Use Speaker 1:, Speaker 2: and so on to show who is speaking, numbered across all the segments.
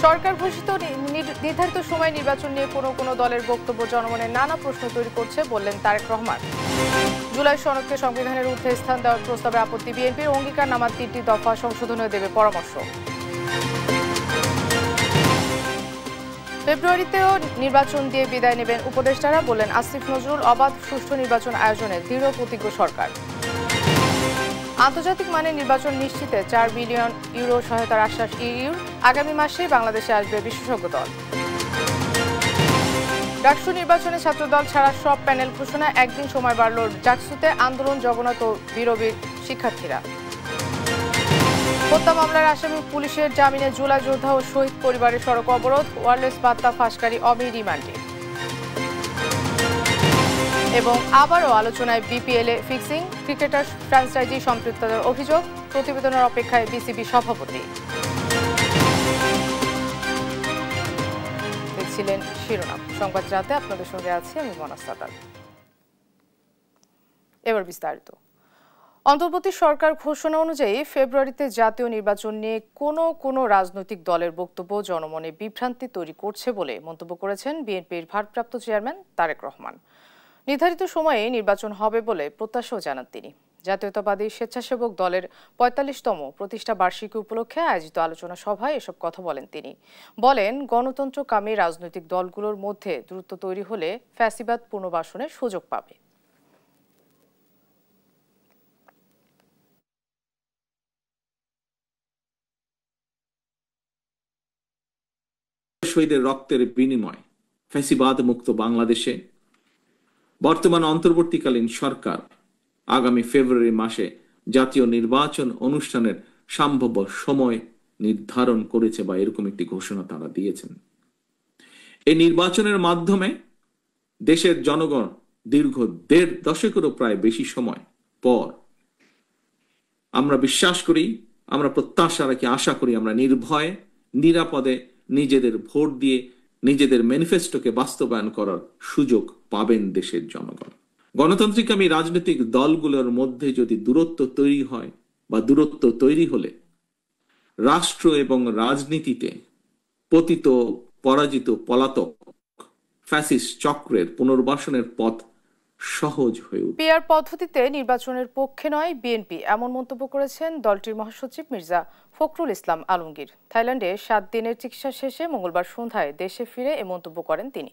Speaker 1: সরকার ঘোষিত নির্ধারিত সময় নির্বাচন নিয়ে কোনো দলের বক্তব্য জনমনে নানা প্রশ্ন তৈরি করছে বললেন তারেক রহমান। জুলাই সনদকে সংবিধানের ঊর্ধ্বে স্থান দেওয়ার প্রস্তাবে আপত্তি বিএনপির, অঙ্গীকারনামার ৩টি দফা সংশোধনে দেবে পরামর্শ। ফেব্রুয়ারিতেও নির্বাচন দিয়ে বিদায় নেবেন উপদেষ্টারা, বললেন আসিফ নজরুল। অবাধ সুষ্ঠু নির্বাচন আয়োজনে দৃঢ় প্রতিজ্ঞ সরকার। আন্তর্জাতিক মানের নির্বাচন নিশ্চিতে ৪ বিলিয়ন ইউরো সহায়তার আশ্বাস ইউর। আগামী মাসে বাংলাদেশে আসবে বিশেষজ্ঞ দল। ডাকসু নির্বাচনে ছাত্রদল ছাড়া সব প্যানেল ঘোষণা, একদিন সময় বাড়ল ডাকসুতে। আন্দোলন জগন্নাথ ও বিরোধী শিক্ষার্থীরা। হত্যা মামলার আসামি পুলিশের জামিনে জুলাই যোদ্ধা ও শহীদ পরিবারের সড়ক অবরোধ, ওয়্যারলেস বার্তা ফাঁসকারী অমি রিমান্ডে। এবং আবারও আলোচনায় বিপিএল এ ফিক্সিং, ক্রিকেটার ফ্র্যাঞ্চাইজি সম্পৃক্ততার অভিযোগ, প্রতিবেদনের অপেক্ষায় বিসিবি সভাপতি। দেখছিলেন শিরোনাম সংবাদ রাতে, আপনাদের সঙ্গে আছি আমি মনাস সাদাত। এবার বিস্তারিত। অন্তর্বর্তী সরকার ঘোষণা অনুযায়ী ফেব্রুয়ারিতে জাতীয় নির্বাচন নিয়ে কোনো রাজনৈতিক দলের বক্তব্য জনমনে বিভ্রান্তি তৈরি করছে বলে মন্তব্য করেছেন বিএনপির ভারপ্রাপ্ত চেয়ারম্যান তারেক রহমান। নির্ধারিত সময়ে নির্বাচন হবে বলে প্রত্যাশাও জানান তিনি। জাতীয়তাবাদী স্বেচ্ছাসেবক দলের ৪৫তম প্রতিষ্ঠা বার্ষিকী উপলক্ষে আয়োজিত আলোচনা সভায় এসব কথা বলেন তিনি। বলেন, গণতন্ত্রকামী রাজনৈতিক দলগুলোর মধ্যে দূরত্ব তৈরি হলে ফ্যাসিবাদ পুনর্বাসনের সুযোগ পাবে।
Speaker 2: শহীদের রক্তের বিনিময় ফ্যাসিবাদ মুক্ত বাংলাদেশে বর্তমান অন্তর্বর্তীকালীন সরকার আগামী ফেব্রুয়ারি মাসে জাতীয় নির্বাচন অনুষ্ঠানের সম্ভাব্য সময় নির্ধারণ করেছে বা এরকম একটি ঘোষণা তারা দিয়েছেন। এই নির্বাচনের মাধ্যমে দেশের জনগণ দীর্ঘ ১.৫ দশকেরও প্রায় বেশি সময় পর আমরা বিশ্বাস করি, আমরা প্রত্যাশা রাখি, আশা করি আমরা নির্ভয়ে নিরাপদে নিজেদের ভোট দিয়ে নিজেদের ম্যানিফেস্টোকে বাস্তবায়ন করার সুযোগ পাবেন দেশের জনগণ। গণতান্ত্রিকামী রাজনৈতিক দলগুলোর মধ্যে যদি দূরত্ব তৈরি হয় বা দূরত্ব তৈরি হলে রাষ্ট্র এবং রাজনীতিতে পতিত পরাজিত পলাতক ফ্যাসিস্ট চক্রের পুনর্বাসনের পথ সহজ হয়ে উঠবে।
Speaker 1: পিআর পদ্ধতিতে নির্বাচনের পক্ষে নয় বিএনপি, এমন মন্তব্য করেছেন দলটির মহাসচিব মির্জা ফখরুল ইসলাম আলমগীর। থাইল্যান্ডে 7 দিনের চিকিৎসা শেষে মঙ্গলবার সন্ধ্যায় দেশে ফিরে এ মন্তব্য করেন তিনি।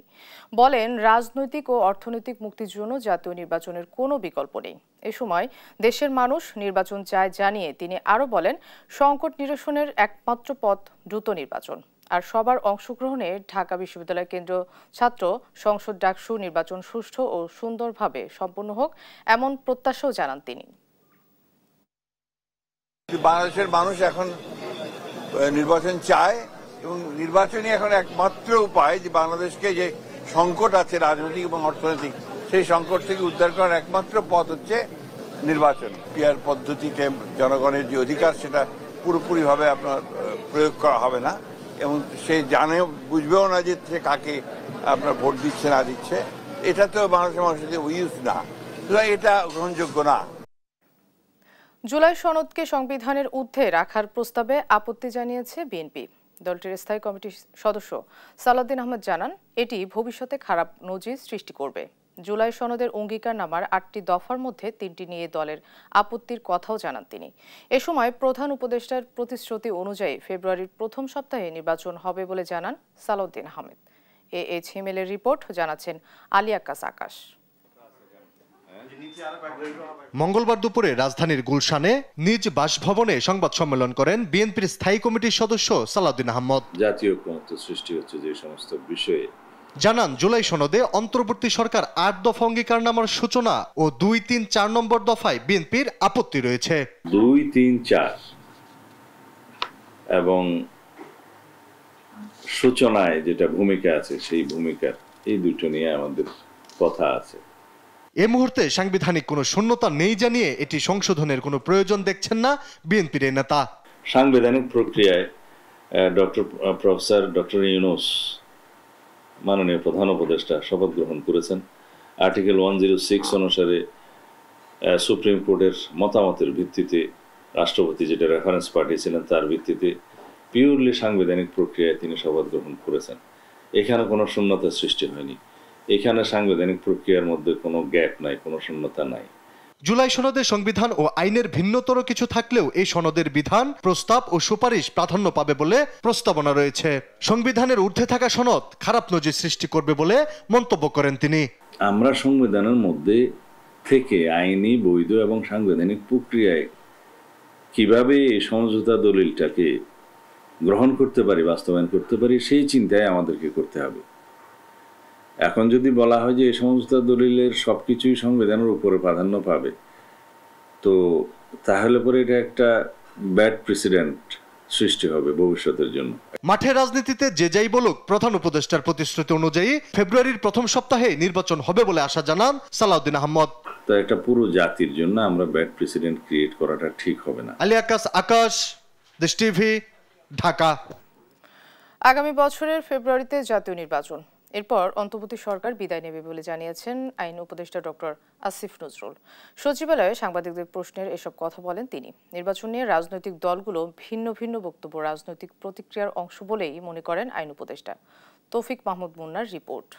Speaker 1: বলেন, রাজনৈতিক ও অর্থনৈতিক মুক্তির জন্য জাতীয় নির্বাচনের কোনো বিকল্প নেই। এ সময় দেশের মানুষ নির্বাচন চায় জানিয়ে তিনি আরও বলেন, সংকট নিরসনের একমাত্র পথ দ্রুত নির্বাচন। আর সবার অংশগ্রহণে ঢাকা বিশ্ববিদ্যালয় কেন্দ্র ছাত্র সংসদ ডাকসু নির্বাচন সুষ্ঠু ও সুন্দরভাবে সম্পন্ন হোক, এমন প্রত্যাশাও জানান তিনি।
Speaker 3: বাংলাদেশের মানুষ এখন নির্বাচন চায় এবং নির্বাচনই এখন একমাত্র উপায় যে বাংলাদেশকে যে সংকট আছে রাজনৈতিক এবং অর্থনৈতিক, সেই সংকট থেকে উদ্ধার করার একমাত্র পথ হচ্ছে নির্বাচন। পিআর পদ্ধতিতে জনগণের যে অধিকার সেটা পুরোপুরিভাবে আপনার প্রয়োগ করা হবে না এবং সে জানে বুঝবেও না যে সে কাকে আপনার ভোট দিচ্ছে না দিচ্ছে। এটা তো বাংলাদেশের মানুষের উইজ না, এটা গ্রহণযোগ্য না।
Speaker 1: জুলাই সনদকে সংবিধানের ঊর্ধ্বে রাখার প্রস্তাবে আপত্তি জানিয়েছে বিএনপি। দলটির স্থায়ী কমিটির সদস্য সালাউদ্দিন আহমেদ জানান, এটি ভবিষ্যতে খারাপ নজির সৃষ্টি করবে। জুলাই সনদের অঙ্গীকারনামার 8টি দফার মধ্যে 3টি নিয়ে দলের আপত্তির কথাও জানান তিনি। এ সময় প্রধান উপদেষ্টার প্রতিশ্রুতি অনুযায়ী ফেব্রুয়ারির প্রথম সপ্তাহে নির্বাচন হবে বলে জানান সালাউদ্দিন আহমেদ। এএইচ হিমেলের রিপোর্ট, জানাচ্ছেন আলী আক্কাস আকাশ।
Speaker 4: মঙ্গলবার দুপুরে রাজধানীর গুলশানে নিজ বাসভবনে সংবাদ সম্মেলন করেন বিএনপির স্থায়ী কমিটির সদস্য সালাউদ্দিন আহমেদ।
Speaker 5: জাতীয় ঐক্যমত্য সৃষ্টি হচ্ছে যে সমস্ত বিষয়ে
Speaker 4: জানান, জুলাই সনদে অন্তর্বর্তী সরকার 8 দফা অঙ্গীকারনামার সূচনা ও 2, 3, 4 নম্বর দফায় বিএনপির আপত্তি রয়েছে।
Speaker 5: 2, 3, 4 এবং সূচনায় যেটা ভূমিকা আছে সেই ভূমিকার এই দুটো নিয়ে আমাদের কথা আছে।
Speaker 4: এ মুহূর্তে সাংবিধানিক কোনো শূন্যতা নেই জানিয়ে এটি সংশোধনের কোনো প্রয়োজন দেখছেন না বিএনপির নেতা।
Speaker 5: সাংবিধানিক প্রক্রিয়ায় প্রফেসর ডক্টর ইউনূস মাননীয় প্রধান উপদেষ্টা শপথ গ্রহণ করেছেন। আর্টিকেল 106 অনুসারে সুপ্রিম কোর্টের মতামতের ভিত্তিতে রাষ্ট্রপতি যেটা রেফারেন্স পাঠিয়েছিলেন তার ভিত্তিতে পিওরলি সাংবিধানিক প্রক্রিয়ায় তিনি শপথ গ্রহণ করেছেন। এখানে কোনো শূন্যতার সৃষ্টি হয়নি। এখানে সাংবিধানিক প্রক্রিয়ার মধ্যে কোনো গ্যাপ নাই, কোনো শূন্যতা নাই।
Speaker 4: জুলাই সনদে সংবিধান ও আইনের ভিন্নতর কিছু থাকলেও এই সনদের বিধান, প্রস্তাব ও সুপারিশ প্রাধান্য পাবে বলে প্রস্তাবনা রয়েছে। সংবিধানের ঊর্ধ্বে থাকা সনদ খারাপ নজির সৃষ্টি করবে বলে মন্তব্য করেন তিনি।
Speaker 5: আমরা সংবিধানের মধ্যে থেকে আইনি, বৈধ এবং সাংবিধানিক প্রক্রিয়ায় কিভাবে এই সমঝোতা দলিলটাকে গ্রহণ করতে পারি, বাস্তবায়ন করতে পারি, সেই চিন্তায় আমাদেরকে করতে হবে। এখন যদি বলা হয় যে এই সমঝোতা দলিলের সবকিছুই সংবিধানের উপরে প্রাধান্য পাবে, তো তাহলে পরে এটা একটা ব্যাড প্রেসিডেন্ট সৃষ্টি হবে ভবিষ্যতের জন্য।
Speaker 4: মাঠে রাজনীতিতে যে যাই বলুক, প্রধান উপদেষ্টার প্রতিশ্রুতি অনুযায়ী ফেব্রুয়ারির প্রথম সপ্তাহে নির্বাচন হবে বলে আশা জানান সালাউদ্দিন আহমদ।
Speaker 5: তো একটা পুরো জাতির জন্য আমরা ব্যাড প্রেসিডেন্ট ক্রিয়েট করাটা ঠিক হবে না।
Speaker 4: আলী আকাশ, দেশ টিভি, ঢাকা।
Speaker 1: আগামী বছরের ফেব্রুয়ারিতে জাতীয় নির্বাচন, এরপর অন্তর্বর্তী সরকার বিদায় নেবে বলে জানিয়েছেন আইন উপদেষ্টা ডক্টর আসিফ নজরুল। সচিবালয়ে সাংবাদিকদের প্রশ্নের এসব কথা বলেন তিনি। নির্বাচন নিয়ে রাজনৈতিক দলগুলো ভিন্ন ভিন্ন বক্তব্য রাজনৈতিক প্রতিক্রিয়ার অংশ বলেই মনে করেন আইন উপদেষ্টা। তৌফিক মাহমুদ মুন্নার রিপোর্ট।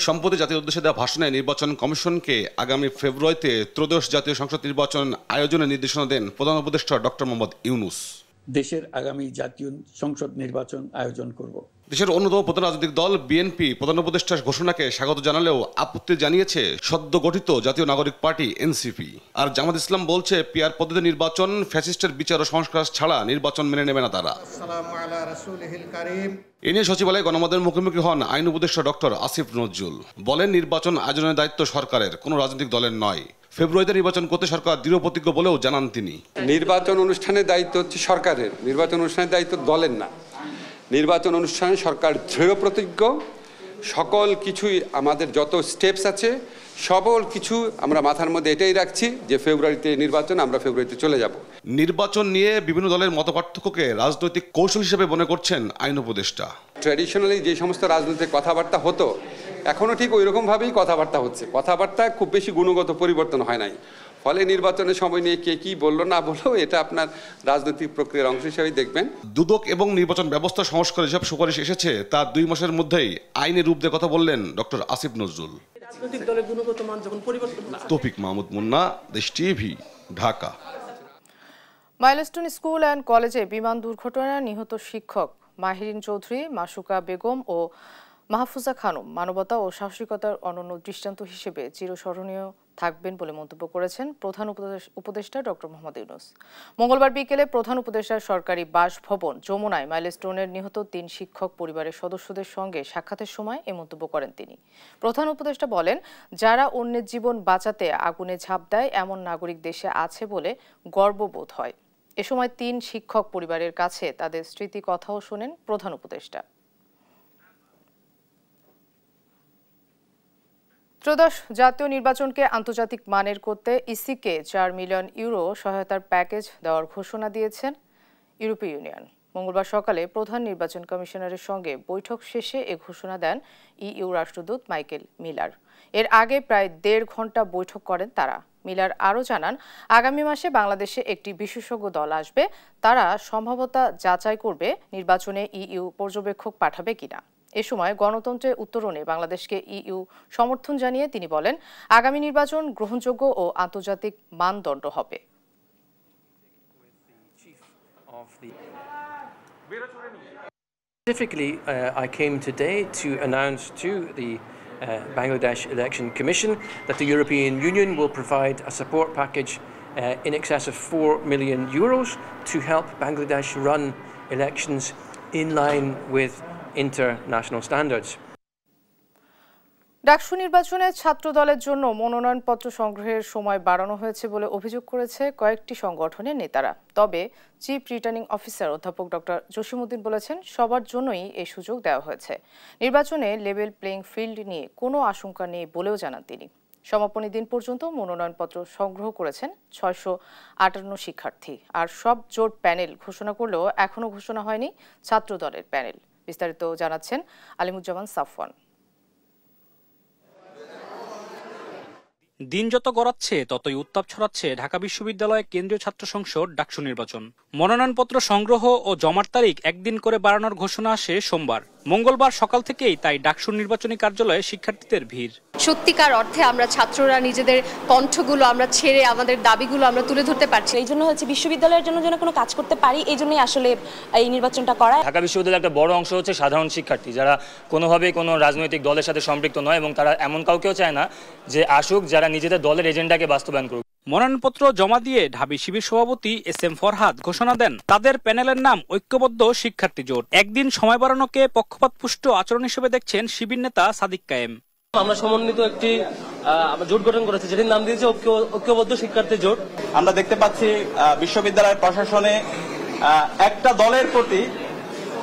Speaker 6: সম্প্রতি জাতির উদ্দেশ্যে দেওয়া ভাষণে নির্বাচন কমিশনকে আগামী ফেব্রুয়ারিতে ত্রয়োদশ জাতীয় সংসদ নির্বাচন আয়োজনের নির্দেশনা দেন প্রধান উপদেষ্টা ডক্টর মোহাম্মদ ইউনূস।
Speaker 7: দেশের আগামী জাতীয় সংসদ নির্বাচন আয়োজন করব।
Speaker 6: দেশের অন্যতম প্রধান রাজনৈতিক দল বিএনপি প্রধান উপদেষ্টার ঘোষণাকে স্বাগত জানালেও আপত্তি জানিয়েছে সদ্য গঠিত জাতীয় নাগরিক পার্টি এনসিপি। আর জামাত ইসলাম বলছে পিআর পদ্ধতি নির্বাচন, ফ্যাসিস্টের বিচার ও সংস্কার ছাড়া নির্বাচন মেনে নেবে না তারা। এ নিয়ে সচিবালয়ে গণমাধ্যমের মুখোমুখি হন আইন উপদেষ্টা ডক্টর আসিফ নজরুল। বলেন, নির্বাচন আয়োজনের দায়িত্ব সরকারের, কোনো রাজনৈতিক দলের নয়। ফেব্রুয়ারিতে নির্বাচন করতে সরকার দৃঢ় প্রতিজ্ঞ বলেও জানান তিনি।
Speaker 8: নির্বাচন অনুষ্ঠানের দায়িত্ব হচ্ছে সরকারের, নির্বাচন অনুষ্ঠানের দায়িত্ব দলের না। নির্বাচন অনুষ্ঠানে সরকার দৃঢ় প্রতিজ্ঞ। সকল কিছুই আমাদের যত স্টেপস আছে সকল কিছু আমরা মাথার মধ্যে এটাই রাখছি যে ফেব্রুয়ারিতে নির্বাচন, আমরা ফেব্রুয়ারিতে চলে যাব।
Speaker 6: নির্বাচন নিয়ে বিভিন্ন দলের মতপার্থক্যকে রাজনৈতিক কৌশল হিসেবে মনে করছেন আইন উপদেষ্টা।
Speaker 8: ট্র্যাডিশনালি যে সমস্ত রাজনৈতিক কথাবার্তা হতো এখনও ঠিক ওই রকমভাবেই কথাবার্তা হচ্ছে। কথাবার্তা খুব বেশি গুণগত পরিবর্তন হয় নাই। ফলে নির্বাচনের সময় নিয়ে কে কি বললো না বললো এটা আপনার রাজনৈতিক প্রক্রিয়ার অংশ হিসেবেই দেখবেন। দুদক
Speaker 6: এবং নির্বাচন ব্যবস্থা সংস্কার যেসব সুপারিশ এসেছে তা 2 মাসের মধ্যেই আইনের রূপ দিয়ে কথা বললেন ডক্টর আসিফ নজরুল।
Speaker 9: রাজনৈতিক দলের গুণগত মান যখন পরিবর্তন।
Speaker 6: তৌফিক মাহমুদ মুন্না, দেশ TV, Dhaka.
Speaker 1: Milestone school and কলেজে বিমান দুর্ঘটনায় নিহত শিক্ষক মাহিরিন চৌধুরী, মাসুকা বেগম ও মাহফুজা খানম মানবতা ও সাহসিকতার অনন্য দৃষ্টান্ত হিসেবে চিরস্মরণীয় থাকবেন বলে মন্তব্য করেছেন প্রধান উপদেষ্টা ডক্টর মোহাম্মদ ইউনূস। মঙ্গলবার বিকেলে প্রধান উপদেষ্টার সরকারি বাসভবন যমুনায় মাইলস্টোনের নিহত 3 শিক্ষক পরিবারের সদস্যদের সঙ্গে সাক্ষাতের সময় এ মন্তব্য করেন তিনি। প্রধান উপদেষ্টা বলেন, যারা অন্যের জীবন বাঁচাতে আগুনে ঝাঁপ দেয় এমন নাগরিক দেশে আছে বলে গর্ববোধ হয়। এ সময় 3 শিক্ষক পরিবারের কাছে তাদের স্মৃতি কথাও শোনেন প্রধান উপদেষ্টা। ত্রয়োদশ জাতীয় নির্বাচনকে আন্তর্জাতিক মানের করতে ইসিকে 4 মিলিয়ন ইউরো সহায়তার প্যাকেজ দেওয়ার ঘোষণা দিয়েছেন ইউরোপীয় ইউনিয়ন। মঙ্গলবার সকালে প্রধান নির্বাচন কমিশনারের সঙ্গে বৈঠক শেষে এ ঘোষণা দেন ইইউ রাষ্ট্রদূত মাইকেল মিলার। এর আগে প্রায় 1.5 ঘন্টা বৈঠক করেন তারা। মিলার আরও জানান, আগামী মাসে বাংলাদেশে একটি বিশেষজ্ঞ দল আসবে। তারা সম্ভাব্যতা যাচাই করবে নির্বাচনে ইইউ পর্যবেক্ষক পাঠাবে কিনা। এ সময় গণতন্ত্রের উত্তরণে বাংলাদেশকে ইইউ সমর্থন জানিয়ে তিনি বলেন, আগামী নির্বাচন গ্রহণযোগ্য ও আন্তর্জাতিক মানদণ্ড হবে।
Speaker 10: Specifically, I came today to announce to the Bangladesh Election Commission that the European Union will provide a support package in excess of 4 million euros to help Bangladesh run elections in line with international standards.
Speaker 1: DUCSU নির্বাচনে ছাত্র দলের জন্য মনোনয়নপত্র সংগ্রহের সময় বাড়ানো হয়েছে বলে অভিযোগ করেছে কয়েকটি সংগঠনের নেতারা। তবে চিফ রিটার্নিং অফিসার অধ্যাপক ডক্টর জসিমউদ্দিন বলেছেন, সবার জন্যই এই সুযোগ দেওয়া হয়েছে। নির্বাচনে লেভেল প্লেইং ফিল্ড নিয়ে কোনো আশঙ্কা নেই বলেও জানান তিনি। সমাপনী দিন পর্যন্ত মনোনয়নপত্র সংগ্রহ করেছেন 658 শিক্ষার্থী। আর সব জোট প্যানেল ঘোষণা করলেও এখনও ঘোষণা হয়নি ছাত্র দলের প্যানেল। বিস্তারিত জানাচ্ছেন আলিমুজ্জামান সাফওয়ান।
Speaker 11: দিন যত গড়াচ্ছে ততই উত্তাপ ছড়াচ্ছে ঢাকা বিশ্ববিদ্যালয় কেন্দ্রীয় ছাত্র সংসদ ডাকসু নির্বাচন। মনোনয়নপত্র সংগ্রহ ও জমার তারিখ একদিন করে বাড়ানোর ঘোষণা আসে সোমবার। মঙ্গলবার সকাল থেকেই তাই ডাকসু নির্বাচনী কার্যালয়ে শিক্ষার্থীদের ভিড়।
Speaker 12: সত্যিকার অর্থে আমরা ছাত্ররা নিজেদের কণ্ঠগুলো আমরা ছেড়ে আমাদের দাবিগুলো আমরা তুলে ধরতে পারছি।
Speaker 13: এই জন্য হচ্ছে বিশ্ববিদ্যালয়ের জন্য যেন কোনো কাজ করতে পারি, এই জন্যই আসলে এই নির্বাচনটা করা।
Speaker 14: ঢাকা বিশ্ববিদ্যালয়ের একটা বড় অংশ হচ্ছে সাধারণ শিক্ষার্থী, যারা কোনোভাবেই কোনো রাজনৈতিক দলের সাথে সম্পৃক্ত নয় এবং তারা এমন কাউকেও চায় না যে আসুক যারা নিজেদের দলের এজেন্ডাকে বাস্তবায়ন করুক।
Speaker 11: মনোনয়নপত্র জমা দিয়ে ঢাবি শিবির সভাপতি SM ফরহাদ ঘোষণা দেন তাদের প্যানেলের নাম ঐক্যবদ্ধ শিক্ষার্থী জোট। একদিন সময় বাড়ানোকে পক্ষপাতপুষ্ট আচরণ হিসেবে দেখছেন শিবির নেতা সাদিক কায়েম।
Speaker 9: আমরা সমন্বিত একটি জোট গঠন করেছি, যেটির নাম দিয়েছে ঐক্যবদ্ধ শিক্ষার্থী জোট।
Speaker 15: আমরা দেখতে পাচ্ছি বিশ্ববিদ্যালয়ের প্রশাসনে একটা দলের প্রতি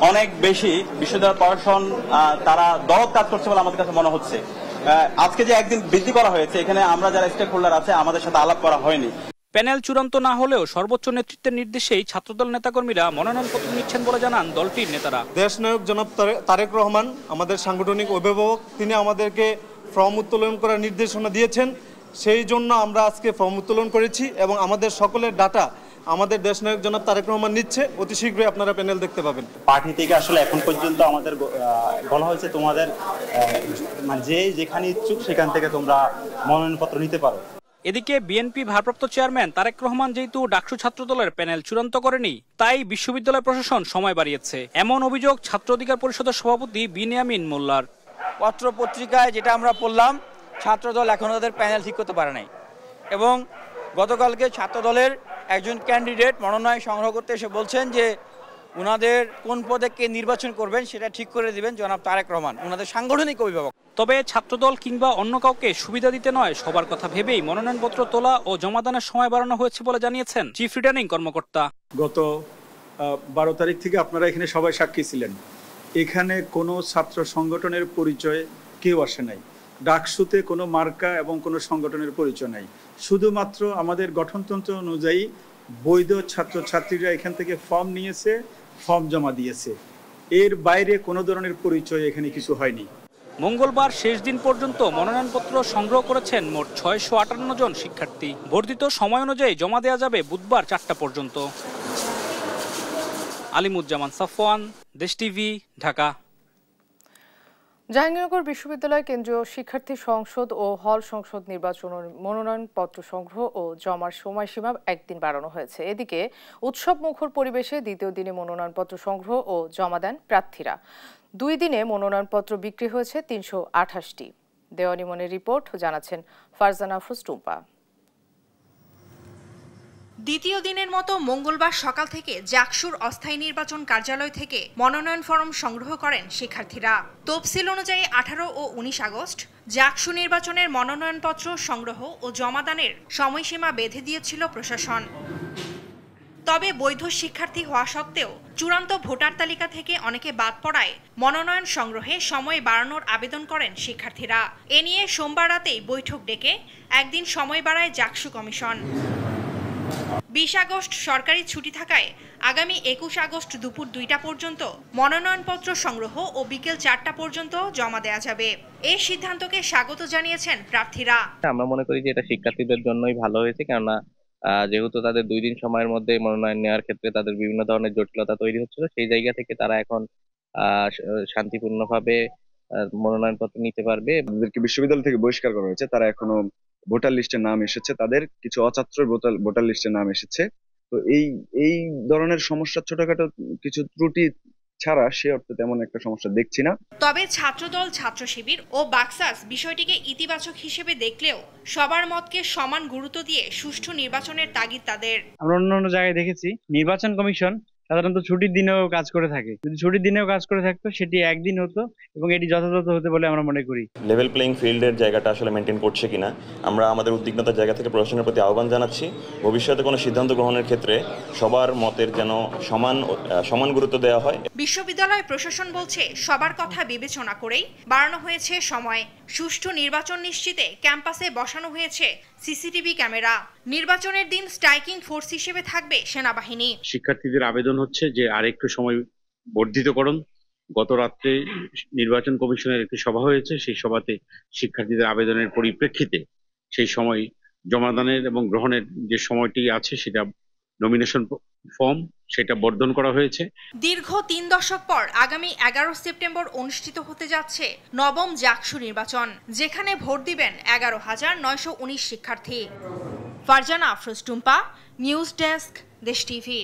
Speaker 15: অনেক বেশি বিশ্ববিদ্যালয় প্রশাসন তারা দরদ কাজ করছে বলে আমাদের কাছে মনে হচ্ছে। আজকে যে একদিন বৃদ্ধি করা হয়েছে, এখানে আমরা যারা স্টেক হোল্ডার আছে আমাদের সাথে আলাপ করা হয়নি।
Speaker 11: প্যানেল চূড়ান্ত না হলেও সর্বোচ্চ নেতৃত্বের নির্দেশেই ছাত্রদল নেতাকর্মীরা মনোনয়নপত্র নিচ্ছেন বলে জানান দলটির নেতারা।
Speaker 16: দেশনায়ক জনাব তারেক রহমান আমাদের সাংগঠনিক অভিভাবক, তিনি আমাদেরকে ফর্ম উত্তোলন করার নির্দেশনা দিয়েছেন। সেই জন্য আমরা আজকে ফর্ম উত্তোলন করেছি এবং আমাদের সকলের ডাটা আমাদের দেশনায়ক জনাব তারেক রহমান নিচ্ছে। অতি শীঘ্রই আপনারা প্যানেল দেখতে পাবেন।
Speaker 17: পার্টি থেকে আসলে এখন পর্যন্ত আমাদের বলা হয়েছে তোমাদের মানে যেখানে ইচ্ছুক সেখান থেকে তোমরা মনোনয়নপত্র নিতে পারো।
Speaker 11: এদিকে বিএনপি ভারপ্রাপ্ত চেয়ারম্যান তারেক রহমান যেহেতু ডাকসু ছাত্রদলের প্যানেল চূড়ান্ত করেনি, তাই বিশ্ববিদ্যালয় প্রশাসন সময় বাড়িয়েছে, এমন অভিযোগ ছাত্র অধিকার পরিষদের সভাপতি বিনিয়ামিন মোল্লার।
Speaker 18: পত্র পত্রিকায় যেটা আমরা পড়লাম, ছাত্রদল এখনো তাদের প্যানেল ঠিক করতে পারে নাই এবং গতকালকে ছাত্রদলের একজন ক্যান্ডিডেট মনোনয়ন সংগ্রহ করতে এসে বলছেন যে উনাদের কোন পদে কে নির্বাচন করবেন সেটা ঠিক করে দিবেন জনাব তারেক রহমান, উনাদের সাংগঠনিক অভিভাবক।
Speaker 11: তবে ছাত্রদল কিংবা অন্য কাউকে সুবিধা দিতে নয়, সবার কথা ভেবেই মনোনয়নপত্র তোলা ও জমাদানের সময় বাড়ানো হয়েছে বলে জানিয়েছেন চিফ রিটার্নিং কর্মকর্তা।
Speaker 19: গত 12 তারিখ থেকে আপনারা এখানে সবাই সাক্ষী ছিলেন। এখানে কোনো ছাত্র সংগঠনের পরিচয় কেউ আসে নাই। ডাকসুতে কোনো মার্কা এবং কোনো সংগঠনের পরিচয় নাই। শুধুমাত্র আমাদের গঠনতন্ত্র অনুযায়ী বৈধ ছাত্রছাত্রীরা এখান থেকে ফর্ম নিয়েছে, ফর্ম জমা দিয়েছে। এর বাইরে কোনো ধরনের পরিচয় এখানে কিছু হয়নি।
Speaker 11: মঙ্গলবার শেষ দিন পর্যন্ত মনোনয়নপত্র সংগ্রহ করেছেন মোট 658 জন শিক্ষার্থী। বর্ধিত সময় অনুযায়ী জমা দেওয়া যাবে বুধবার 4টা পর্যন্ত। আলিমুজ্জামান সাফওয়ান, দেশ টিভি, ঢাকা।
Speaker 1: জাহাঙ্গীরনগর বিশ্ববিদ্যালয় কেন্দ্রীয় শিক্ষার্থী সংসদ ও হল সংসদ নির্বাচনের মনোনয়নপত্র সংগ্রহ ও জমার সময়সীমা একদিন বাড়ানো হয়েছে। এদিকে উৎসব মুখর পরিবেশে দ্বিতীয় দিনে মনোনয়নপত্র সংগ্রহ ও জমা দেন প্রার্থীরা। 2 দিনে মনোনয়নপত্র বিক্রি হয়েছে 328টি। দেওয়ানি মনের রিপোর্ট জানাচ্ছেন ফারজানা টুম্পা।
Speaker 20: দ্বিতীয় দিনের মতো মঙ্গলবার সকাল থেকে জাকসুর অস্থায়ী নির্বাচন কার্যালয় থেকে মনোনয়ন ফরম সংগ্রহ করেন শিক্ষার্থীরা। তফসিল অনুযায়ী 18 ও 19 আগস্ট জাকসু নির্বাচনের মনোনয়নপত্র সংগ্রহ ও জমাদানের সময়সীমা বেঁধে দিয়েছিল প্রশাসন। তবে বৈধ শিক্ষার্থী হওয়া সত্ত্বেও চূড়ান্ত ভোটার তালিকা থেকে অনেকে বাদ পড়ায় মনোনয়ন সংগ্রহে সময় বাড়ানোর আবেদন করেন শিক্ষার্থীরা। এ নিয়ে সোমবার রাতেই বৈঠক ডেকে একদিন সময় বাড়ায় জাকসু কমিশন। 20 আগস্ট সরকারি ছুটি থাকায় আগামী 21 আগস্ট দুপুর 2টা পর্যন্ত মনোনয়নপত্র সংগ্রহ ও বিকেল 4টা পর্যন্ত জমা দেওয়া যাবে। এই সিদ্ধান্তকে স্বাগত জানিয়েছেন প্রার্থীরা।
Speaker 21: আমরা মনে করি যে এটা শিক্ষার্থীদের জন্যই ভালো হয়েছে, কেননা যেহেতু তাদের 2 দিন সময়ের মধ্যে মনোনয়ন নেওয়ার ক্ষেত্রে তাদের বিভিন্ন ধরনের জটিলতা তৈরি হচ্ছিল, সেই জায়গা থেকে তারা এখন শান্তিপূর্ণভাবে মনোনয়নপত্র নিতে পারবে।
Speaker 22: তাদেরকে বিশ্ববিদ্যালয় থেকে বহিষ্কার করা হয়েছে, তারা এখনো ভোটার লিস্টে নাম এসেছে, তাদের কিছু অছাত্র ভোটার লিস্টে নাম এসেছে। তো এই ধরনের সমস্যা ছোটখাটো কিছু ত্রুটি ছাড়া সে অর্থে তেমন একটা সমস্যা দেখছি না।
Speaker 20: তবে ছাত্রদল, ছাত্র শিবির ও বাকসাস বিষয়টিকে ইতিবাচক হিসেবে দেখলেও সবার মতকে সমান গুরুত্ব দিয়ে সুষ্ঠু নির্বাচনের তাগিদ তাদের।
Speaker 23: আমরা অন্যান্য জায়গায় দেখেছি নির্বাচন কমিশন সাধারণত ছুটির দিনেও কাজ করে থাকে। যদি ছুটির দিনেও কাজ করে থাকতো সেটি একদিন হতো এবং এটি যথাযথ হতে বলে আমরা মনে করি।
Speaker 24: লেভেল প্লেইং ফিল্ডের জায়গাটা আসলে মেনটেন করছে কিনা আমরা আমাদের উদ্বিগ্নতার জায়গা থেকে প্রশাসনের প্রতি আহ্বান জানাচ্ছি। ভবিষ্যতে কোনো সিদ্ধান্ত গ্রহণের ক্ষেত্রে সবার মতের যেন সমান গুরুত্ব দেওয়া হয়।
Speaker 20: বিশ্ববিদ্যালয় প্রশাসন বলছে সবার কথা বিবেচনা করেই বাড়ানো হয়েছে সময়। সুষ্ঠু নির্বাচন নিশ্চিতে ক্যাম্পাসে বসানো হয়েছে সিসিটিভি ক্যামেরা। নির্বাচনের দিন স্ট্রাইকিং ফোর্স হিসেবে থাকবে সেনাবাহিনী।
Speaker 23: শিক্ষার্থীদের আবেদন হচ্ছে যে আরেকটু সময় বর্ধিত করুন। গত রাত্রে নির্বাচন কমিশনের একটি সভা হয়েছে, সেই সভাতে শিক্ষার্থীদের আবেদনের পরিপ্রেক্ষিতে
Speaker 2: সেই সময় জমাদানের এবং গ্রহণের যে সময়টি আছে সেটা নমিনেশন ফর্ম সেটা বর্ধন করা হয়েছে।
Speaker 20: দীর্ঘ ৩ দশক পর আগামী ১১ সেপ্টেম্বর অনুষ্ঠিত হতে যাচ্ছে নবম জাকসু নির্বাচন, যেখানে ভোট দিবেন ১১,৯১৯ শিক্ষার্থী। ফারজানা আফরোজ টুম্পা, নিউজ ডেস্ক, দেশ টিভি।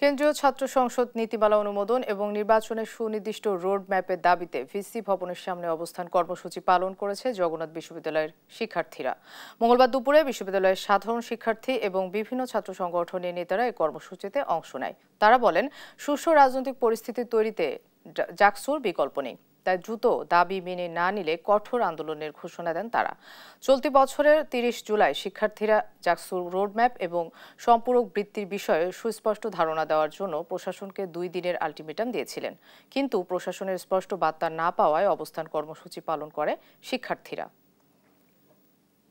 Speaker 1: কেন্দ্রীয় ছাত্র সংসদ নীতিমালা অনুমোদন এবং নির্বাচনের সুনির্দিষ্ট রোড ম্যাপের দাবিতে ভিসি ভবনের সামনে অবস্থান কর্মসূচি পালন করেছে জগন্নাথ বিশ্ববিদ্যালয়ের শিক্ষার্থীরা। মঙ্গলবার দুপুরে বিশ্ববিদ্যালয়ের সাধারণ শিক্ষার্থী এবং বিভিন্ন ছাত্র সংগঠনের নেতারা এই কর্মসূচিতে অংশ নেয়। তারা বলেন, সুষ্ঠু রাজনৈতিক পরিস্থিতি তৈরিতে জাকসুর বিকল্প নেই, তাই দ্রুত দাবি মেনে না নিলে কঠোর আন্দোলনের ঘোষণা দেন তারা। চলতি বছরের ৩০ জুলাই শিক্ষার্থীরা জাকসুর রোডম্যাপ এবং সম্পূরক বৃত্তির বিষয়ে সুস্পষ্ট ধারণা দেওয়ার জন্য প্রশাসনকে 2 দিনের আলটিমেটাম দিয়েছিলেন, কিন্তু প্রশাসনের স্পষ্ট বার্তা না পাওয়ায় অবস্থান কর্মসূচি পালন করে শিক্ষার্থীরা।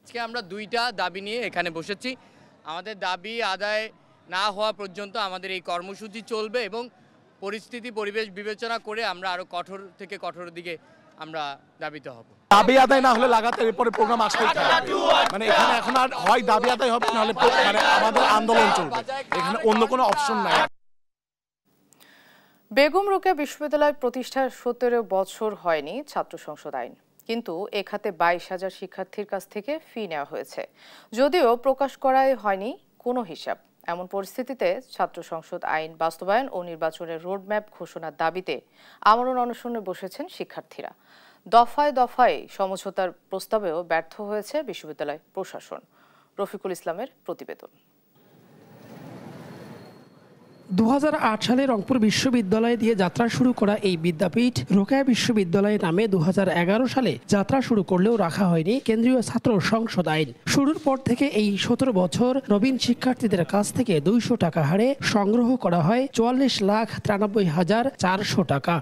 Speaker 3: আজকে আমরা 2টা দাবি নিয়ে এখানে বসেছি। আমাদের দাবি আদায় না হওয়া পর্যন্ত আমাদের এই কর্মসূচি চলবে এবং পরিস্থিতি পরিবেশ বিবেচনা করে আমরা আরো কঠোর থেকে কঠোর দিকে আমরা দাবিতে হব।
Speaker 4: দাবি আদায় না হলে লাগাতার এরপরে প্রোগ্রাম আসতেই থাকবে। মানে এখানে এখন আর হয় দাবি আদায় হবে না হলে মানে আমাদের আন্দোলন চলবে, এখানে অন্য কোনো অপশন নাই।
Speaker 1: বেগম রোকেয়া বিশ্ববিদ্যালয় প্রতিষ্ঠার 17 বছর হয়নি ছাত্র সংসদ আইন, কিন্তু এ খাতে 22,000 শিক্ষার্থীর কাছ থেকে ফি নেওয়া হয়েছে, যদিও প্রকাশ করাই হয়নি কোনো হিসাব। এমন পরিস্থিতিতে ছাত্র সংসদ আইন বাস্তবায়ন ও নির্বাচনের রোডম্যাপ ঘোষণার দাবিতে আমরণ অনশনে বসেছেন শিক্ষার্থীরা। দফায় দফায় সমঝোতার প্রস্তাবেও ব্যর্থ হয়েছে বিশ্ববিদ্যালয় প্রশাসন। রফিকুল ইসলামের প্রতিবেদন।
Speaker 5: 2008 সালে রংপুর বিশ্ববিদ্যালয় দিয়ে যাত্রা শুরু করা এই বিদ্যাপীঠ রোকেয়া বিশ্ববিদ্যালয় নামে 2011 সালে যাত্রা শুরু করলেও রাখা হয়নি কেন্দ্রীয় ছাত্র সংসদ আইন। শুরুর পর থেকে এই 17 বছর নবীন শিক্ষার্থীদের কাছ থেকে 200 টাকা হারে সংগ্রহ করা হয় 44,93,400 টাকা।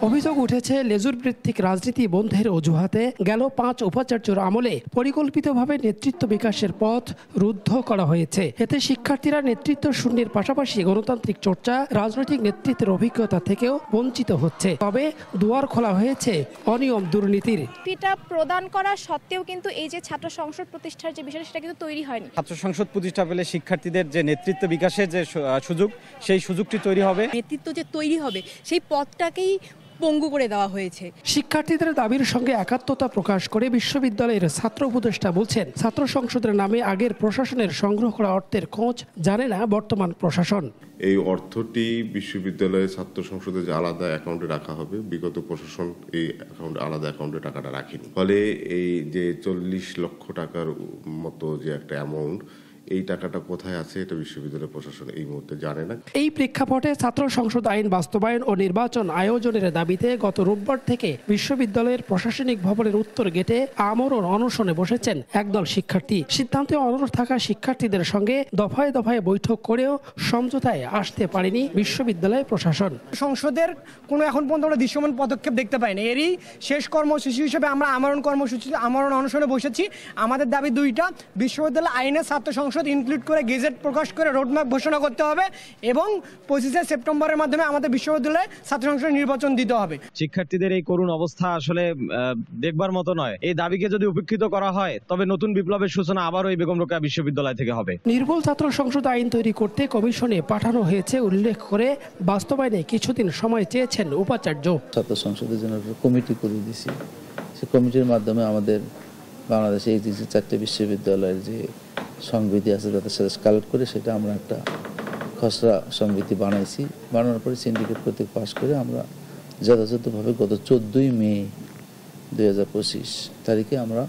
Speaker 5: অভিযোগ উঠেছে লেজুর ভিত্তিক রাজনীতি বন্ধের অজুহাতে গেল 5 উপাচার্যর আমলে পরিকল্পিতভাবে নেতৃত্ব বিকাশের পথ রুদ্ধ করা হয়েছে। এতে শিক্ষার্থীরা নেতৃত্ব শূন্যের পাশাপাশি গণতান্ত্রিক চর্চা, রাজনৈতিক নেতৃত্বের অভিজ্ঞতা থেকেও বঞ্চিত হচ্ছে। তবে দুয়ার খোলা হয়েছে অনিয়ম দুর্নীতির।
Speaker 25: পিটা প্রদান করা সত্ত্বেও কিন্তু এই যে ছাত্র সংসদ প্রতিষ্ঠার যে বিষয় সেটা কিন্তু তৈরি হয়নি।
Speaker 26: ছাত্র সংসদ প্রতিষ্ঠা পেলে শিক্ষার্থীদের যে নেতৃত্ব বিকাশের যে সুযোগ, সেই সুযোগটি তৈরি হবে।
Speaker 25: নেতৃত্ব যে তৈরি হবে সেই পথটাকেই পঙ্গু করে দেওয়া হয়েছে।
Speaker 5: শিক্ষার্থীদের দাবির সঙ্গে একাত্মতা প্রকাশ করে বিশ্ববিদ্যালয়ের ছাত্র উপদেষ্টা বলছেন, ছাত্র সংসদের নামে আগের প্রশাসনের সংগ্রহ করা অর্থের খোঁজ জানে না বর্তমান প্রশাসন।
Speaker 27: এই অর্থটি বিশ্ববিদ্যালয়ের ছাত্র সংসদে যে আলাদা অ্যাকাউন্টে রাখা হবে, বিগত প্রশাসন এই অ্যাকাউন্টে আলাদা অ্যাকাউন্টে টাকাটা রাখেনি। ফলে এই যে 40 লক্ষ টাকার মতো যে একটা অ্যামাউন্ট, এই টাকাটা কোথায় আছে এটা বিশ্ববিদ্যালয় প্রশাসন এই মুহূর্তে জানে না। এই
Speaker 5: প্রেক্ষাপটে ছাত্র সংসদ আইন বাস্তবায়ন ও নির্বাচন আয়োজনের দাবিতে গত রোববার থেকে বিশ্ববিদ্যালয়ের প্রশাসনিক ভবনের উত্তর গেটে আমরণ অনশনে বসেছেন একদল শিক্ষার্থী। সিদ্ধান্তে অনড় থাকা শিক্ষার্থীদের সঙ্গে দফায় দফায় বৈঠক করেও সমঝোতায় আসতে পারেনি বিশ্ববিদ্যালয় প্রশাসন।
Speaker 28: সংসদের কোনো এখন পর্যন্ত আমরা দৃশ্যমান পদক্ষেপ দেখতে পাইনি। এরই শেষ কর্মসূচি হিসেবে আমরা আমরণ অনশনে বসেছি। আমাদের দাবি 2টা, বিশ্ববিদ্যালয় আইনে ছাত্র সংসদ ইনক্লুড করে গেজেট প্রকাশ করে রোডম্যাপ ঘোষণা করতে হবে এবং 25 সেপ্টেম্বরের মাধ্যমে আমাদের বিশ্ববিদ্যালয়ে ছাত্র সংসদ নির্বাচন দিতে হবে।
Speaker 26: শিক্ষার্থীদের এই করুণ অবস্থা আসলে দেখবার মতো নয়। এই দাবিকে যদি উপেক্ষিত করা হয় তবে নতুন বিপ্লবের সূচনা আবারও এই বেগম রোকেয়া বিশ্ববিদ্যালয় থেকে হবে।
Speaker 5: নির্ভুল ছাত্র সংসদ আইন তৈরি করতে কমিশনে পাঠানো হয়েছে উল্লেখ করে বাস্তবায়নে কিছুদিন সময় চেয়েছেন উপাচার্য।
Speaker 29: ছাত্র সংসদের জন্য কমিটি করে দিয়েছি, সেই কমিটির মাধ্যমে আমাদের বাংলাদেশে এই 4টে বিশ্ববিদ্যালয়ের যে সংবিধি আছে তাদের সাথে কালেক্ট করে সেটা আমরা একটা খসড়া সংবিধি বানাইছি। বানানোর পরে সিন্ডিকেট কর্তৃক পাস করে আমরা যথাযথভাবে গত 14 মে 2025 তারিখে আমরা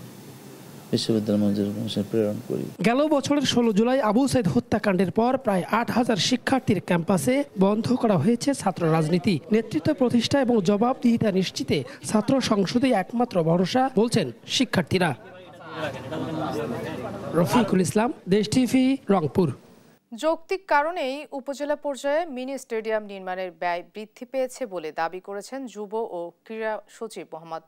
Speaker 29: বিশ্ববিদ্যালয় মঞ্জুরি কমিশনে প্রেরণ করি।
Speaker 5: গেল বছরের 16 জুলাই আবু সাইদ হত্যাকাণ্ডের পর প্রায় 8,000 শিক্ষার্থীর ক্যাম্পাসে বন্ধ করা হয়েছে ছাত্র রাজনীতি। নেতৃত্ব প্রতিষ্ঠা এবং জবাবদিহিতা নিশ্চিতে ছাত্র সংসদে একমাত্র ভরসা বলছেন শিক্ষার্থীরা। রফিকুল ইসলাম, দেশ টিভি, রংপুর।
Speaker 1: যৌক্তিক কারণেই উপজেলা পর্যায়ে মিনি স্টেডিয়াম নির্মাণের ব্যয় বৃদ্ধি পেয়েছে বলে দাবি করেছেন যুব ও ক্রীড়া সচিব মোহাম্মদ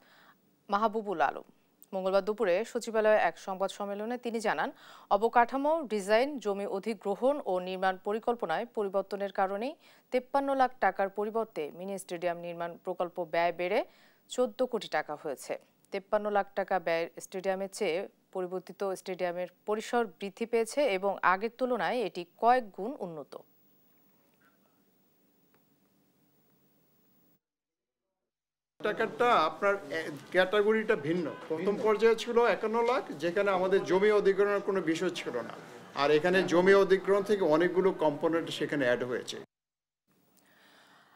Speaker 1: মাহবুবুল আলম। মঙ্গলবার দুপুরে সচিবালয়ে এক সংবাদ সম্মেলনে তিনি জানান, অবকাঠামো, ডিজাইন, জমি অধিগ্রহণ ও নির্মাণ পরিকল্পনায় পরিবর্তনের কারণেই 53 লাখ টাকার পরিবর্তে মিনি স্টেডিয়াম নির্মাণ প্রকল্প ব্যয় বেড়ে 14 কোটি টাকা হয়েছে। 53 লাখ টাকা ব্যয়ের স্টেডিয়ামের চেয়ে পরিবর্তিত স্টেডিয়ামের পরিসর বৃদ্ধি পেয়েছে এবং আগের তুলনায় এটি কয়েক গুণ উন্নত।
Speaker 6: টাকাটা আপনার ক্যাটাগরিটা ভিন্ন। প্রথম পর্যায়ে ছিল 51 লাখ, যেখানে আমাদের জমি অধিগ্রহণের কোনো বিষয় ছিল না, আর এখানে জমি অধিগ্রহণ থেকে অনেকগুলো কম্পোনেন্ট সেখানে অ্যাড হয়েছে।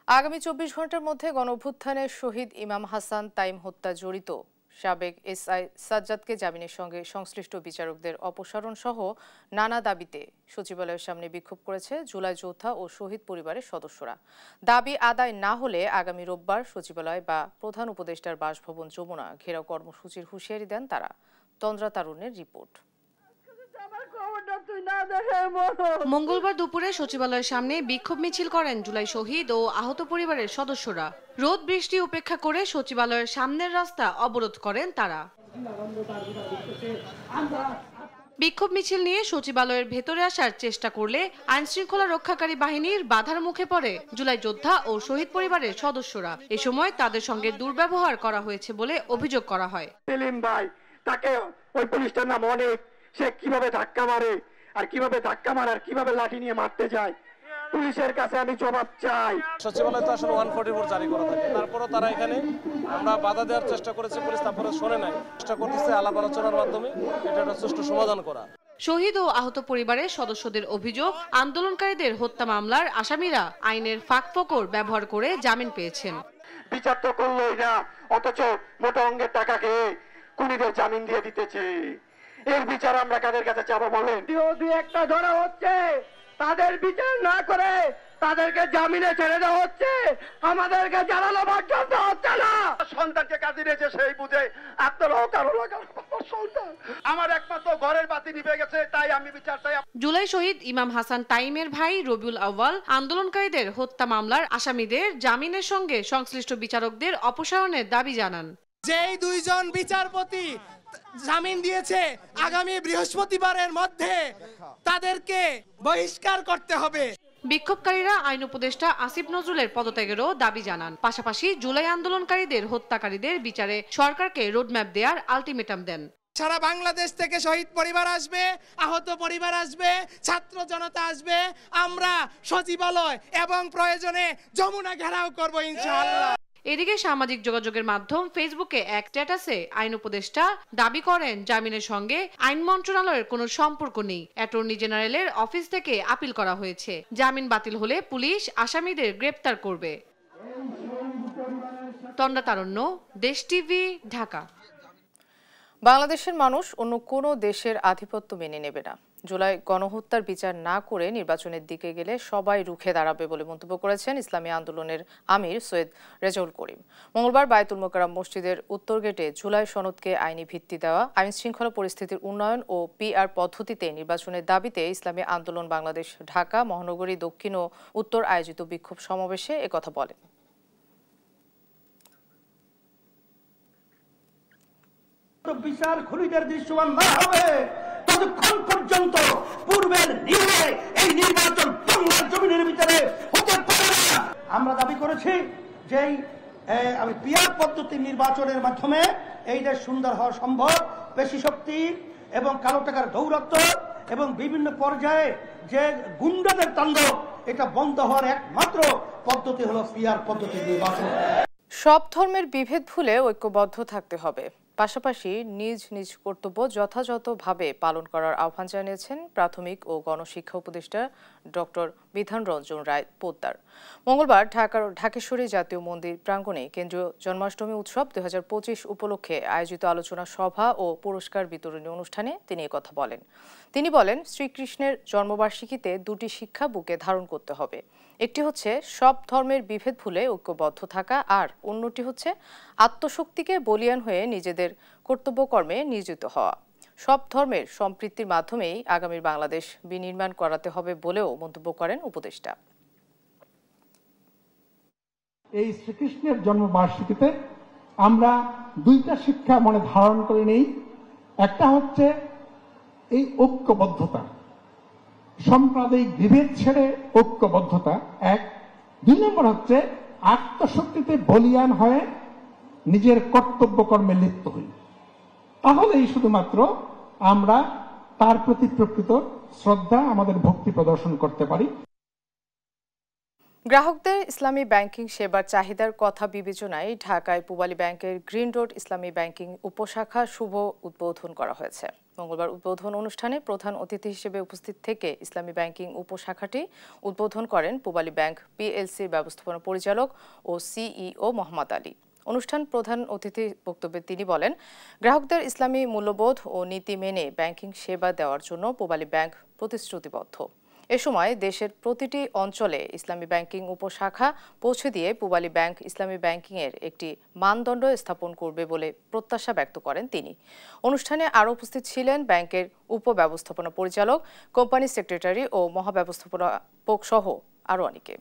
Speaker 1: আগামী 24 ঘন্টার মধ্যে গণঅভ্যুত্থানে শহীদ ইমাম হাসান তাইম হত্যা জড়িত সাবেক এসআই সাজ্জাদকে জামিনের সঙ্গে সংশ্লিষ্ট বিচারকদের অপসারণ সহ নানা দাবিতে সচিবালয়ের সামনে বিক্ষোভ করেছে জুলাই যোদ্ধা ও শহীদ পরিবারের সদস্যরা। দাবি আদায় না হলে আগামী রোববার সচিবালয় বা প্রধান উপদেষ্টার বাসভবন যমুনা ঘেরাও কর্মসূচির হুঁশিয়ারি দেন তারা। তন্দ্রা তারুণ্যের রিপোর্ট।
Speaker 7: মঙ্গলবার দুপুরে সচিবালয়ের সামনে বিক্ষোভ মিছিল করেন জুলাই শহীদ ও আহত পরিবারের সদস্যরা। রোদ বৃষ্টি উপেক্ষা করে সচিবালয়ের সামনের রাস্তা অবরোধ করেন তারা। বিক্ষোভ মিছিল নিয়ে সচিবালয়ের ভেতরে আসার চেষ্টা করলে আইনশৃঙ্খলা রক্ষাকারী বাহিনীর বাধার মুখে পড়ে জুলাই যোদ্ধা ও শহীদ পরিবারের সদস্যরা। এ সময় তাদের সঙ্গে দুর্ব্যবহার করা হয়েছে বলে অভিযোগ করা হয়।
Speaker 8: সেলিম ভাই, তাকে ওই পুলিশটার নাম অনেক, সে কিভাবে ধাক্কা মারে আর কিভাবে ধাক্কা মারার কিভাবে লাঠি নিয়ে মারতে যায়, পুলিশের কাছে আমি জবাব চাই।
Speaker 9: সচিবালয় তো আসলে 144 জারি করা থাকে, তারপরও তারা এখানে আমরা বাধা দেওয়ার চেষ্টা করেছি, পুলিশ তারপরে শোনে নাই। চেষ্টা করতেছে আলাপ আলোচনার মাধ্যমে এটা একটা সুষ্ঠু সমাধান করা।
Speaker 7: শহীদ ও আহত পরিবারের সদস্যদের অভিযোগ, আন্দোলনকারীদের হত্যা মামলার আসামিরা আইনের ফাঁকফোকর ব্যবহার করে জামিন পেয়েছেন।
Speaker 8: বিচার তো করলোই না, অথচ মোটা অঙ্কের টাকা খেয়ে খুনিদের জামিন দিয়ে দিতেছে। এর বিচার আমরা কাদের কাছে চাবো বলেন? দুই একটা ধরা হচ্ছে, তাদের বিচার না করে তাদেরকে জামিনে ছেড়ে দেওয়া হচ্ছে, আমাদেরকে জানানো পর্যন্ত হচ্ছে না। সন্তানকে কাজে নিয়েছে সেই বুঝে আপনারাও কারো সন্তান আমার একমাত্র ঘরের বাতি নিভে গেছে, তাই আমি বিচার চাই।
Speaker 7: জুলাই শহীদ ইমাম হাসান তাইমের ভাই রবিউল আউয়াল আন্দোলনকারীদের হত্যা মামলার আসামিদের জামিনের সঙ্গে সংশ্লিষ্ট বিচারকদের অপসারণের দাবি জানান।
Speaker 28: যেই দুইজন বিচারপতি জামিন দিয়েছে, আগামী বৃহস্পতিবারের মধ্যে তাদেরকে বহিষ্কার করতে হবে।
Speaker 7: বিক্ষোভকারীরা আইন উপদেষ্টা আসিফ নজরুলের পদত্যাগেরও দাবি জানান। পাশাপাশি জুলাই আন্দোলনকারীদের হত্যাকারীদের বিচারে সরকারকে রোডম্যাপ দেওয়ার আলটিমেটাম দেন।
Speaker 28: সারা বাংলাদেশ থেকে শহীদ পরিবার আসবে, আহত পরিবার আসবে, ছাত্র জনতা আসবে, আমরা সচিবালয় এবং প্রয়োজনে যমুনা ঘেরাও করব ইনশাআল্লাহ।
Speaker 7: এদিকে সামাজিক যোগাযোগের মাধ্যম ফেসবুকে এক স্ট্যাটাসে আইন উপদেষ্টা দাবি করেন জামিনের সঙ্গে আইন মন্ত্রণালয়ের কোনো সম্পর্ক নেই। অ্যাটর্নি জেনারেলের অফিস থেকে আপিল করা হয়েছে, জামিন বাতিল হলে পুলিশ আসামিদের গ্রেপ্তার করবে। তন্দ্রা তারুণ্য, দেশ টিভি, ঢাকা।
Speaker 1: বাংলাদেশের মানুষ অন্য কোনো দেশের আধিপত্য মেনে নেবে না। জুলাই গণহত্যার বিচার না করে নির্বাচনের দিকে গেলে সবাই রুখে দাঁড়াবে বলে মন্তব্য করেছেন ইসলামী আন্দোলনের আমির সৈয়দ রেজাউল করিম। মঙ্গলবার বায়তুল মোকাররম মসজিদের উত্তর গেটে জুলাই সনদকে আইনি ভিত্তি দেওয়া, আইন শৃঙ্খলা পরিস্থিতির উন্নয়ন ও পিআর পদ্ধতিতে নির্বাচনের দাবিতে ইসলামী আন্দোলন বাংলাদেশ ঢাকা মহানগরী দক্ষিণ ও উত্তর আয়োজিত বিক্ষোভ সমাবেশে একথা বলেন।
Speaker 8: বিচার খুনিদের দৃশ্যমান না হবে ততক্ষণ পর্যন্ত পূর্বের নিয়মে এই নির্বাচন বাংলার জমিনের ভিতরে হতে পারে না। আমরা দাবি করেছি যে আমি পিআর পদ্ধতির নির্বাচনের মাধ্যমে এই দেশ সুন্দর হওয়া সম্ভব। পেশি শক্তি এবং কালো টাকার দৌরাত্ম্য এবং বিভিন্ন পর্যায়ে যে গুন্ডাদের তাণ্ডব, এটা বন্ধ হওয়ার একমাত্র পদ্ধতি হলো পিআর পদ্ধতির নির্বাচন।
Speaker 1: সব ধর্মের বিভেদ ভুলে ঐক্যবদ্ধ থাকতে হবে, পাশাপাশি নিজ নিজ কর্তব্য যথাযথভাবে পালন করার আহ্বান জানিয়েছেন প্রাথমিক ও গণশিক্ষা উপদেষ্টা ডক্টর বিধান রঞ্জন রায় পোদ্দার। মঙ্গলবার ঢাকার ঢাকেশ্বরী জাতীয় মন্দির প্রাঙ্গণে কেন্দ্রীয় জন্মাষ্টমী উৎসব 2025 উপলক্ষে আয়োজিত আলোচনা সভা ও পুরস্কার বিতরণী অনুষ্ঠানে তিনি একথা বলেন। তিনি বলেন, শ্রীকৃষ্ণের জন্মবার্ষিকীতে দুটি শিক্ষা বুকে ধারণ করতে হবে। একটি হচ্ছে সব ধর্মের বিভেদ ভুলে ঐক্যবদ্ধ থাকা, আর অন্যটি হচ্ছে আত্মশক্তিকে বলীয়ান হয়ে নিজেদের কর্তব্যকর্মে নিয়োজিত হওয়া। সব ধর্মের সম্প্রীতির মাধ্যমেই আগামীর বাংলাদেশ বিনির্মাণ করাতে হবে বলেও মন্তব্য করেন উপদেষ্টা।
Speaker 10: এই শ্রীকৃষ্ণের জন্মবার্ষিকীতে আমরা দুইটা শিক্ষা মনে ধারণ করে নেই। একটা হচ্ছে এই ঐক্যবদ্ধতা, সাম্প্রদায়িক বিভেদ ছেড়ে ঐক্যবদ্ধতা এক। দুই নম্বর হচ্ছে আত্মশক্তিতে বলীয়ান হয়ে নিজের কর্তব্য কর্মে লিপ্ত হই, তাহলেই শুধুমাত্র আমরা তার প্রতি প্রকৃত শ্রদ্ধা, আমাদের ভক্তি প্রদর্শন করতে পারি।
Speaker 1: গ্রাহকদের ইসলামী ব্যাংকিং সেবার চাহিদার কথা বিবেচনায় ঢাকায় পূবালী ব্যাংকের গ্রিন রোড ইসলামী ব্যাংকিং উপশাখা শুভ উদ্বোধন করা হয়েছে। মঙ্গলবার উদ্বোধন অনুষ্ঠানে প্রধান অতিথি হিসেবে উপস্থিত থেকে ইসলামী ব্যাংকিং উপশাখাটি উদ্বোধন করেন পূবালী ব্যাংক পিএলসির ব্যবস্থাপনা পরিচালক ও সিইও মোহাম্মদ আলী। অনুষ্ঠান প্রধান অতিথি বক্তব্যে তিনি বলেন, গ্রাহকদের ইসলামী মূল্যবোধ ও নীতি মেনে ব্যাংকিং সেবা দেওয়ার জন্য পূবালী ব্যাংক প্রতিশ্রুতিবদ্ধ। এ সময় দেশের প্রতিটি অঞ্চলে ইসলামী ব্যাংকিং উপশাখা পৌঁছে দিয়ে পূবালী ব্যাংক ইসলামী ব্যাংকিংয়ের একটি মানদণ্ড স্থাপন করবে বলে প্রত্যাশা ব্যক্ত করেন তিনি। অনুষ্ঠানে আরও উপস্থিত ছিলেন ব্যাংকের উপব্যবস্থাপনা পরিচালক, কোম্পানি সেক্রেটারি ও মহাব্যবস্থাপক সহ আরও অনেকে।